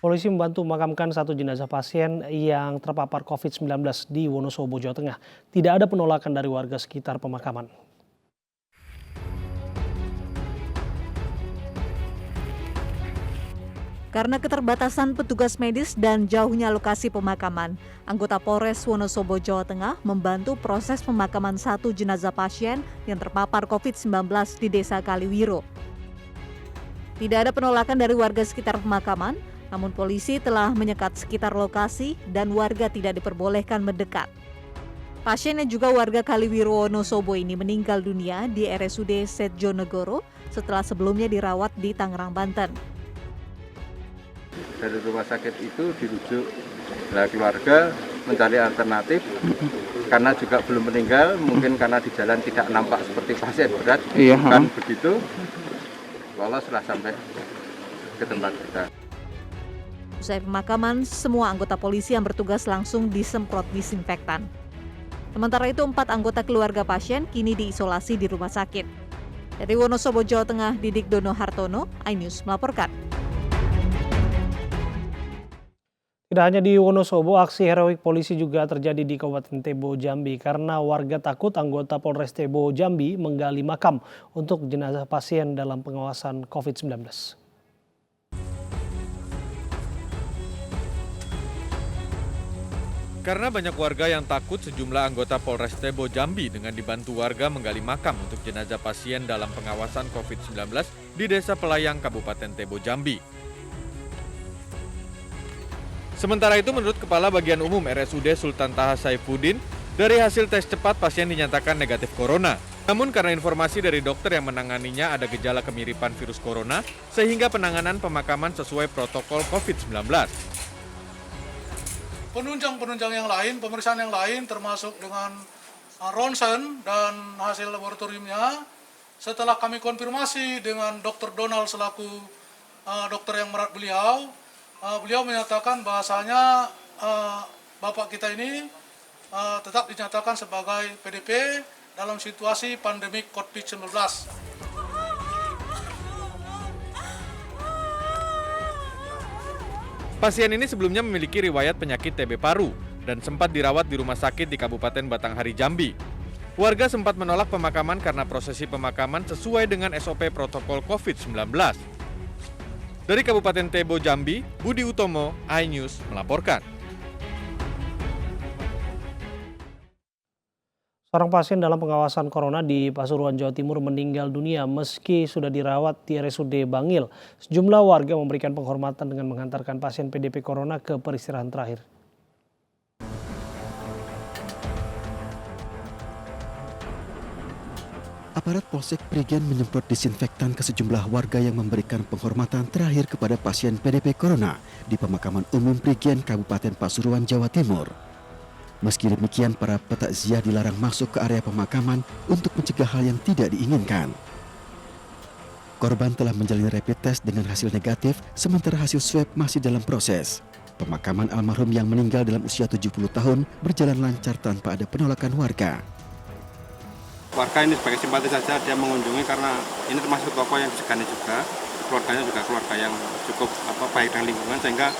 Polisi membantu memakamkan satu jenazah pasien yang terpapar COVID-19 di Wonosobo, Jawa Tengah. Tidak ada penolakan dari warga sekitar pemakaman. Karena keterbatasan petugas medis dan jauhnya lokasi pemakaman, anggota Polres Wonosobo, Jawa Tengah membantu proses pemakaman satu jenazah pasien yang terpapar COVID-19 di Desa Kaliwiro. Tidak ada penolakan dari warga sekitar pemakaman, namun polisi telah menyekat sekitar lokasi dan warga tidak diperbolehkan mendekat. Pasien yang juga warga Kaliwiro Wonosobo ini meninggal dunia di RSUD Setjonegoro setelah sebelumnya dirawat di Tangerang, Banten. Dari rumah sakit itu dirujuk, keluarga mencari alternatif karena juga belum meninggal, mungkin karena di jalan tidak nampak seperti pasien berat, kan begitu, loloslah sampai ke tempat kita. Usai pemakaman, semua anggota polisi yang bertugas langsung disemprot disinfektan. Sementara itu, 4 anggota keluarga pasien kini diisolasi di rumah sakit. Dari Wonosobo, Jawa Tengah, Didik Dono Hartono, iNews melaporkan. Tidak hanya di Wonosobo, aksi heroik polisi juga terjadi di Kabupaten Tebo, Jambi karena warga takut anggota Polres Tebo, Jambi menggali makam untuk jenazah pasien dalam pengawasan COVID-19. Karena banyak warga yang takut, sejumlah anggota Polres Tebo Jambi dengan dibantu warga menggali makam untuk jenazah pasien dalam pengawasan COVID-19 di Desa Pelayang, Kabupaten Tebo Jambi. Sementara itu, menurut Kepala Bagian Umum RSUD Sultan Taha Saifuddin, dari hasil tes cepat pasien dinyatakan negatif corona. Namun karena informasi dari dokter yang menanganinya ada gejala kemiripan virus corona, sehingga penanganan pemakaman sesuai protokol COVID-19. Penunjang yang lain, pemeriksaan yang lain termasuk dengan ronsen dan hasil laboratoriumnya, setelah kami konfirmasi dengan Dr. Donald selaku dokter yang merawat beliau, beliau menyatakan bahasanya bapak kita ini tetap dinyatakan sebagai PDP dalam situasi pandemik COVID-19. Pasien ini sebelumnya memiliki riwayat penyakit TB paru dan sempat dirawat di rumah sakit di Kabupaten Batanghari, Jambi. Warga sempat menolak pemakaman karena prosesi pemakaman sesuai dengan SOP protokol COVID-19. Dari Kabupaten Tebo, Jambi, Budi Utomo, iNews melaporkan. Seorang pasien dalam pengawasan corona di Pasuruan, Jawa Timur meninggal dunia meski sudah dirawat di RSUD Bangil. Sejumlah warga memberikan penghormatan dengan menghantarkan pasien PDP corona ke peristirahatan terakhir. Aparat Polsek Prigen menyemprot disinfektan ke sejumlah warga yang memberikan penghormatan terakhir kepada pasien PDP Corona di Pemakaman Umum Prigen, Kabupaten Pasuruan, Jawa Timur. Meski demikian, para petakziah dilarang masuk ke area pemakaman untuk mencegah hal yang tidak diinginkan. Korban telah menjalani rapid test dengan hasil negatif, sementara hasil swab masih dalam proses. Pemakaman almarhum yang meninggal dalam usia 70 tahun berjalan lancar tanpa ada penolakan warga. Warga ini sebagai simpati saja dia mengunjungi karena ini termasuk tokoh yang disegani juga, keluarganya juga keluarga yang cukup baik dengan lingkungan, sehingga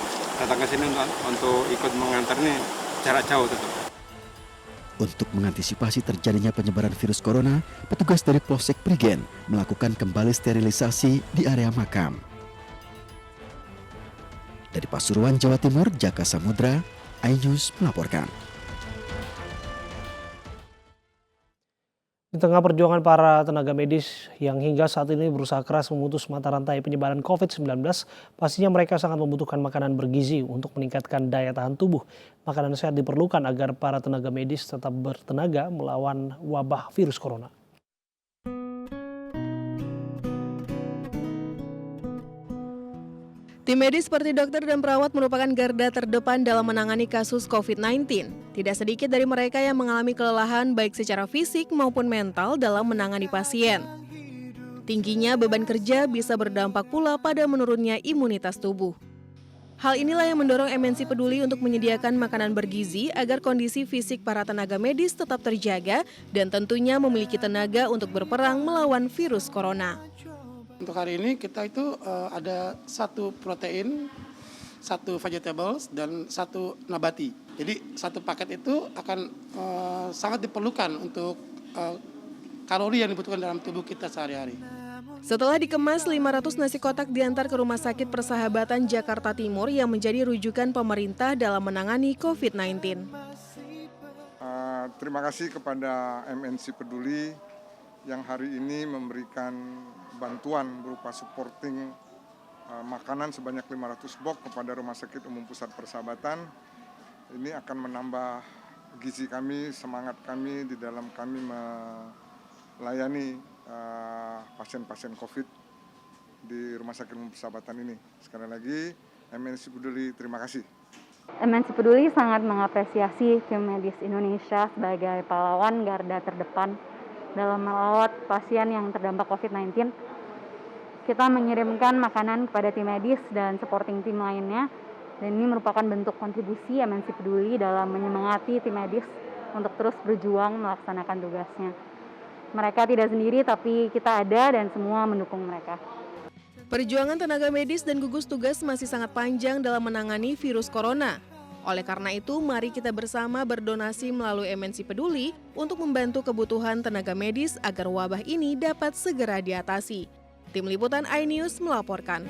datang ke sini untuk ikut mengantar ini jarak jauh tetap. Untuk mengantisipasi terjadinya penyebaran virus corona, petugas dari Polsek Prigen melakukan kembali sterilisasi di area makam. Dari Pasuruan, Jawa Timur, Jaka Samudra, iNews melaporkan. Di tengah perjuangan para tenaga medis yang hingga saat ini berusaha keras memutus mata rantai penyebaran COVID-19, pastinya mereka sangat membutuhkan makanan bergizi untuk meningkatkan daya tahan tubuh. Makanan sehat diperlukan agar para tenaga medis tetap bertenaga melawan wabah virus corona. Tim medis seperti dokter dan perawat merupakan garda terdepan dalam menangani kasus COVID-19. Tidak sedikit dari mereka yang mengalami kelelahan baik secara fisik maupun mental dalam menangani pasien. Tingginya beban kerja bisa berdampak pula pada menurunnya imunitas tubuh. Hal inilah yang mendorong MNC Peduli untuk menyediakan makanan bergizi agar kondisi fisik para tenaga medis tetap terjaga dan tentunya memiliki tenaga untuk berperang melawan virus corona. Untuk hari ini kita itu ada satu protein 1 vegetables, dan 1 nabati. Jadi 1 paket itu akan sangat diperlukan untuk kalori yang dibutuhkan dalam tubuh kita sehari-hari. Setelah dikemas, 500 nasi kotak diantar ke Rumah Sakit Persahabatan Jakarta Timur yang menjadi rujukan pemerintah dalam menangani COVID-19. Terima kasih kepada MNC Peduli yang hari ini memberikan bantuan berupa supporting makanan sebanyak 500 box kepada Rumah Sakit Umum Pusat Persahabatan. Ini akan menambah gizi kami, semangat kami di dalam kami melayani pasien-pasien COVID di Rumah Sakit Umum Persahabatan ini. Sekali lagi, MNC Peduli terima kasih. MNC Peduli sangat mengapresiasi tim medis Indonesia sebagai pahlawan garda terdepan dalam merawat pasien yang terdampak COVID-19. Kita mengirimkan makanan kepada tim medis dan supporting tim lainnya, dan ini merupakan bentuk kontribusi MNC Peduli dalam menyemangati tim medis untuk terus berjuang melaksanakan tugasnya. Mereka tidak sendiri, tapi kita ada dan semua mendukung mereka. Perjuangan tenaga medis dan gugus tugas masih sangat panjang dalam menangani virus corona. Oleh karena itu, mari kita bersama berdonasi melalui MNC Peduli untuk membantu kebutuhan tenaga medis agar wabah ini dapat segera diatasi. Tim Liputan iNews melaporkan.